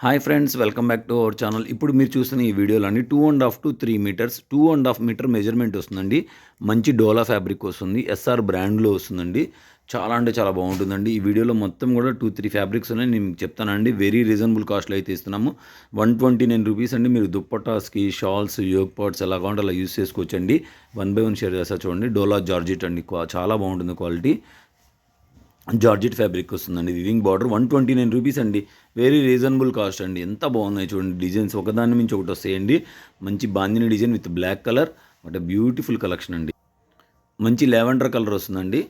Hi friends, welcome back to our channel. ఇప్పుడు మీరు చూస్తున్న ఈ వీడియోలోని 2.5 to 3 మీటర్స్ 2.5 మీటర్ మెజర్మెంట్ వస్తుందండి. మంచి డోలా ఫ్యాబ్రిక్ వస్తుంది. ఎస్ఆర్ బ్రాండ్లో వస్తుందండి. చాలా అంటే చాలా బాగుంటుందండి. ఈ వీడియోలో మొత్తం కూడా 2-3 ఫ్యాబ్రిక్స్ ఉన్నాయి. నేను మీకు చెప్తానండి. వెరీ రీజనబుల్ కాస్ట్లో అయితే ఇస్తున్నాము. 129 రూపీస్ అండి. మీరు దుప్పటాస్కి, షాల్స్, యోగ్ పాట్స్ ఎలా కావాలంటే అలా యూస్ చేసుకోవచ్చండి. 1 by 1 షేర్ చేస్తా చూడండి. డోలా జార్జెట్ అండి. చాలా బాగుంటుంది క్వాలిటీ. జార్జెట్ ఫ్యాబ్రిక్ వస్తుందండి. వివింగ్ బార్డర్ 129 రూపీస్ అండి. వెరీ రీజనబుల్ కాస్ట్ అండి. ఎంత బాగున్నాయి చూడండి. డిజైన్స్ ఒకదాని నుంచి ఒకటి వస్తాయండి. మంచి bandhini design with black colour. What beautiful collection అండి. మంచి లావెండర్ కలర్ వస్తుందండి.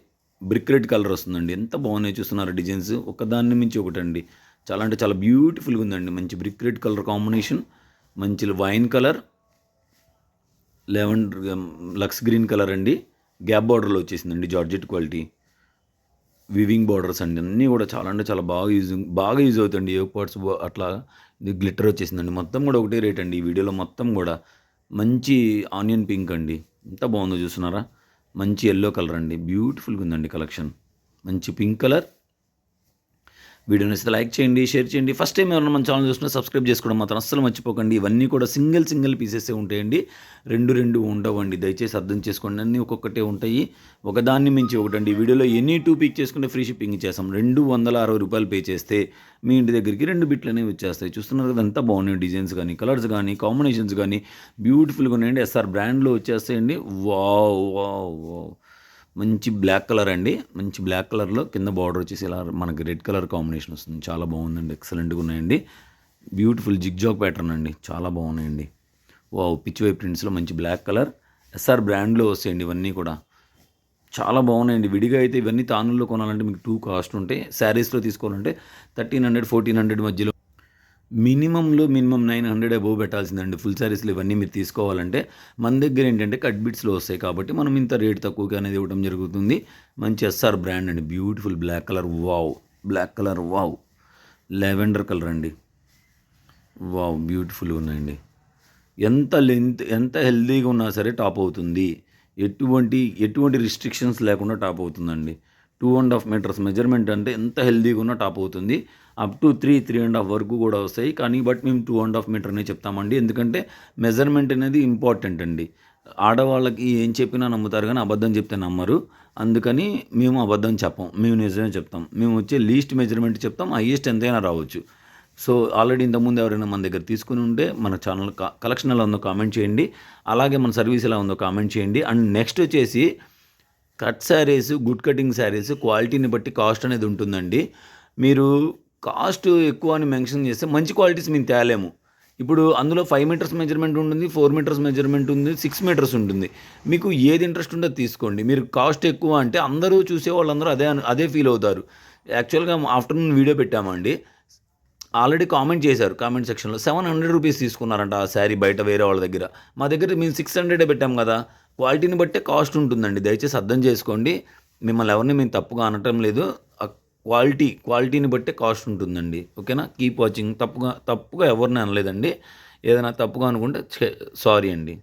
బ్రిక్ రెడ్ కలర్ వస్తుందండి. ఎంత బాగున్నాయి చూస్తున్నారు డిజైన్స్. ఒకదాని నుంచి ఒకటి అండి. చాలా అంటే చాలా బ్యూటిఫుల్గా ఉందండి. మంచి బ్రిక్ రెడ్ కలర్ కాంబినేషన్, మంచి wine colour, lavender lux green colour అండి. గ్యాప్ బార్డర్లో వచ్చేసిందండి. జార్జెట్ క్వాలిటీ వివింగ్ బార్డర్స్ అండి. అన్నీ కూడా చాలా అంటే చాలా బాగా యూజ్ అవుతాయండి. యోగ్ పార్ట్స్ అట్లా ఇది గ్లిటర్ వచ్చేసిందండి. మొత్తం కూడా ఒకటే రేట్ అండి. ఈ వీడియోలో మొత్తం కూడా మంచి ఆనియన్ పింక్ అండి. ఎంత బాగుందో చూస్తున్నారా. మంచి ఎల్లో కలర్ అండి. బ్యూటిఫుల్గా ఉందండి కలెక్షన్. మంచి పింక్ కలర్. వీడియో నచ్చితే లైక్ చేయండి, షేర్ చేయండి. ఫస్ట్ టైం ఎవరైనా మన ఛానల్ చూసినా సబ్స్క్రైబ్ చేసుకోవడం మాత్రం అస్సలు మర్చిపోకండి. ఇవన్నీ కూడా సింగిల్ పీసెసే ఉంటాయండి. రెండు ఉండవండి. దయచేసి అర్థం చేసుకోండి. అన్నీ ఒక్కొక్కటే ఉంటాయి. ఒకదాన్ని మించి ఒకటండి. ఈ వీడియోలో ఎనీ 2 పిక్ చేసుకుంటే ఫ్రీ షిప్పింగ్ ఇచ్చేస్తాం. 260 రూపాయలు పే చేస్తే మీ ఇంటి దగ్గరికి 2 బిట్లు అనేవి వచ్చేస్తాయి. చూస్తున్నారు కదా ఎంత బాగున్నాయి డిజైన్స్ కానీ, కలర్స్ కానీ, కాంబినేషన్స్ కానీ బ్యూటిఫుల్గా ఉన్నాయండి. ఎస్ఆర్ బ్రాండ్లో వచ్చేస్తాయండి. Wow wow wow. మంచి బ్లాక్ కలర్ అండి. మంచి బ్లాక్ కలర్లో కింద బార్డర్ వచ్చేసి ఇలా మనకి రెడ్ కలర్ కాంబినేషన్ వస్తుంది. చాలా బాగుందండి. ఎక్సలెంట్గా ఉన్నాయండి. బ్యూటిఫుల్ జిగ్జాగ్ ప్యాటర్న్ అండి. చాలా బాగున్నాయండి. వావ్. పిచ్ వై ప్రింట్స్లో మంచి బ్లాక్ కలర్. ఎస్ఆర్ బ్రాండ్లో వస్తాయండి ఇవన్నీ కూడా. చాలా బాగున్నాయండి. విడిగా అయితే ఇవన్నీ తానుల్లో కొనాలంటే మీకు 2 కాస్ట్ ఉంటాయి. శారీస్లో తీసుకోవాలంటే 1300-1400 మధ్యలో మినిమం 900 అబోవ్ పెట్టాల్సిందండి. ఫుల్ శారీస్లో ఇవన్నీ మీరు తీసుకోవాలంటే మన దగ్గర ఏంటంటే కట్ బిట్స్లో వస్తాయి కాబట్టి మనం ఇంత రేట్ తక్కువగా అనేది ఇవ్వడం జరుగుతుంది. మంచి ఎస్ఆర్ బ్రాండ్ అండి. Beautiful black colour. Wow. Black colour. Wow. Lavender colour అండి. వావ్. బ్యూటిఫుల్గా ఉన్నాయండి. ఎంత హెల్తీగా ఉన్నా సరే టాప్ అవుతుంది. ఎటువంటి రిస్ట్రిక్షన్స్ లేకుండా టాప్ అవుతుందండి. 2.5 మీటర్స్ మెజర్మెంట్ అంటే ఎంత హెల్తీగా ఉన్నా టాప్ అవుతుంది. అప్ టు 3.5 వరకు కూడా వస్తాయి. కానీ బట్ మేము 2.5 మీటర్నే చెప్తామండి. ఎందుకంటే మెజర్మెంట్ అనేది ఇంపార్టెంట్ అండి. ఆడవాళ్ళకి ఏం చెప్పినా నమ్ముతారు కానీ అబద్ధం చెప్తే నమ్మరు. అందుకని మేము అబద్ధం చెప్పం. మేము నిజమే చెప్తాం. మేము వచ్చే లీస్ట్ మెజర్మెంట్ చెప్తాం. హైయెస్ట్ ఎంతైనా రావచ్చు. సో ఆల్రెడీ ఇంతకుముందు ఎవరైనా మన దగ్గర తీసుకుని ఉంటే మన ఛానల్ కలెక్షన్ ఎలా ఉందో కామెంట్ చేయండి. అలాగే మన సర్వీస్ ఎలా ఉందో కామెంట్ చేయండి. అండ్ నెక్స్ట్ వచ్చేసి cut saris, good cutting saris క్వాలిటీని బట్టి కాస్ట్ అనేది ఉంటుందండి. మీరు కాస్ట్ ఎక్కువ అని మెన్షన్ చేస్తే మంచి క్వాలిటీస్ మేము తేలేము. ఇప్పుడు అందులో 5 మీటర్స్ మెజర్మెంట్ ఉంటుంది, 4 మీటర్స్ మెజర్మెంట్ ఉంది, 6 మీటర్స్ ఉంటుంది. మీకు ఏది ఇంట్రెస్ట్ ఉందో తీసుకోండి. మీరు కాస్ట్ ఎక్కువ అంటే అందరూ చూసే వాళ్ళందరూ అదే ఫీల్ అవుతారు. యాక్చువల్గా ఆఫ్టర్నూన్ వీడియో పెట్టామండి. ఆల్రెడీ కామెంట్ చేశారు కామెంట్ సెక్షన్లో. 700 రూపీస్ తీసుకున్నారంట ఆ శారీ బయట వేరే వాళ్ళ దగ్గర. మా దగ్గర మేము 600 పెట్టాం కదా. క్వాలిటీని బట్టే కాస్ట్ ఉంటుందండి. దయచేసి అర్థం చేసుకోండి. మిమ్మల్ని ఎవరిని మేము తప్పుగా అనటం లేదు. క్వాలిటీని బట్టే కాస్ట్ ఉంటుందండి. ఓకేనా. Keep watching. తప్పుగా ఎవరిని అనలేదండి. ఏదైనా తప్పుగా అనుకుంటే సారీ అండి.